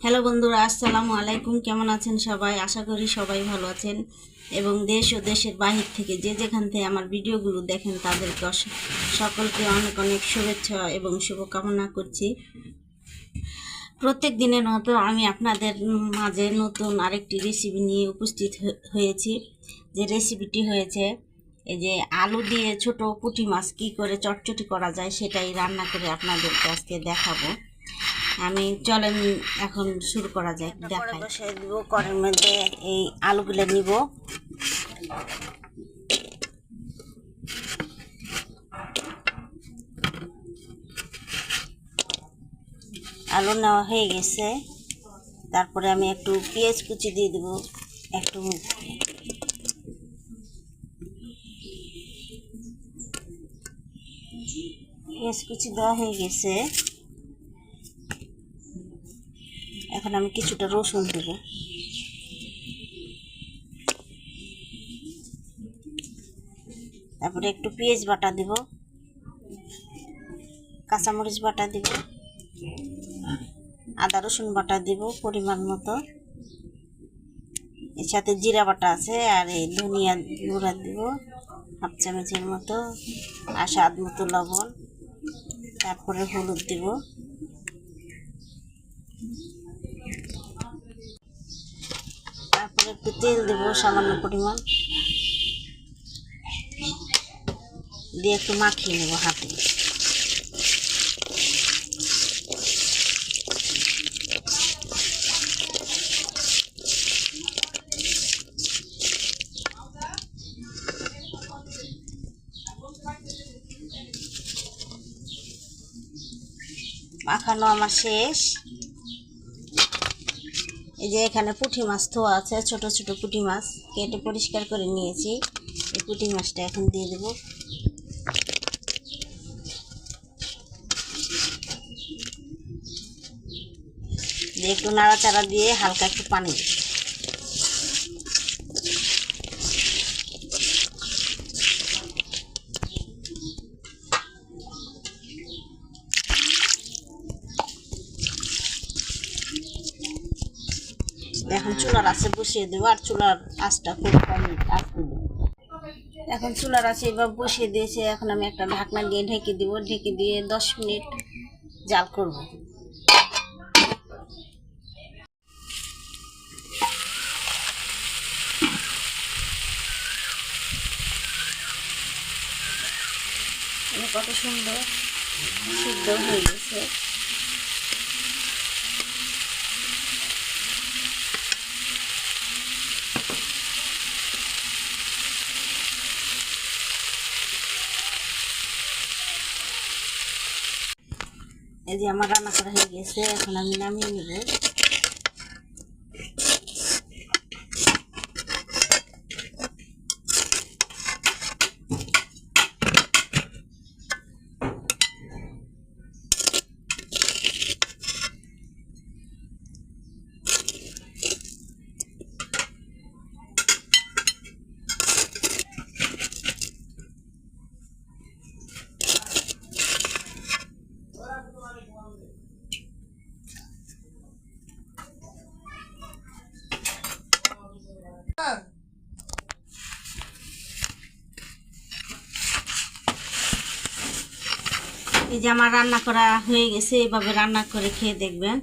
Hello বন্ধুরা, আসসালামু আলাইকুম। কেমন আছেন সবাই? আশা করি সবাই ভালো আছেন এবং দেশ ও দেশের বাহির থেকে যে যেখান থেকে আমার ভিডিওগুলো দেখেন তাদেরকে সকলকে অনেক অনেক শুভেচ্ছা এবং শুভকামনা করছি। প্রত্যেক দিনের মতো আমি আপনাদের মাঝে নতুন আরেকটি রেসিপি নিয়ে উপস্থিত হয়েছি। যে রেসিপিটি হয়েছে এই যে আলু দিয়ে ছোট পুঁটি মাছ কী করে চটচটি করা যায় সেটাই রান্না করে আপনাদেরকে আজকে দেখাবো। আমি চলেন এখন শুরু করা যায়। দেখাই বসাই দিব। কড়াইয়ের মধ্যে এই আলুগুলো নিব। আলু নেওয়া হয়ে গেছে। তারপরে আমি একটু পেঁয়াজ কুচি দিয়ে দেব। একটু পেঁয়াজ কুচি দেওয়া হয়ে গেছে। এখন আমি কিছুটা রসুন দেব। তারপরে একটু পেঁয়াজ বাটা দেব, কাঁচামরিচ বাটা দেব, আদা রসুন বাটা দেব পরিমাণ মতো। এর সাথে জিরা বাটা আছে আর এই ধনিয়া গুঁড়া দেব হাফ চামচের মতো, আর স্বাদ মতো লবণ। তারপরে হলুদ দেব। তারপরে একটু তেল দেব সামান্য পরিমাণ, দিয়ে একটু মাখিয়ে নেব হাতে। মাখানো আমার শেষ। এই যে এখানে পুঁটি মাছ ধোয়া আছে, ছোট ছোট পুঁটি মাছ কেটে পরিষ্কার করে নিয়েছি। এই পুঁটি মাছটা এখন দিয়ে দেব। দিয়ে একটু নাড়াচাড়া দিয়ে হালকা একটু পানি দেব। এখন চুলার আঁচে বসিয়ে দেবো, আর চুলার আঁচটা খুব কম আঁচতে দেবো। এখন চুলার আঁচে এবার বসিয়ে দিয়েছে। এখন আমি একটা ঢাকনা দিয়ে ঢেকে দিব। ঢেকে দিয়ে 10 মিনিট জাল করব। কত সুন্দর সিদ্ধ হয়ে গেছে। এই যে আমার রান্না করা হয়ে গেছে। এখন আমি নামিয়ে নেব। এই যে আমার রান্না করা হয়ে গেছে। এইভাবে রান্না করে খেয়ে দেখবেন।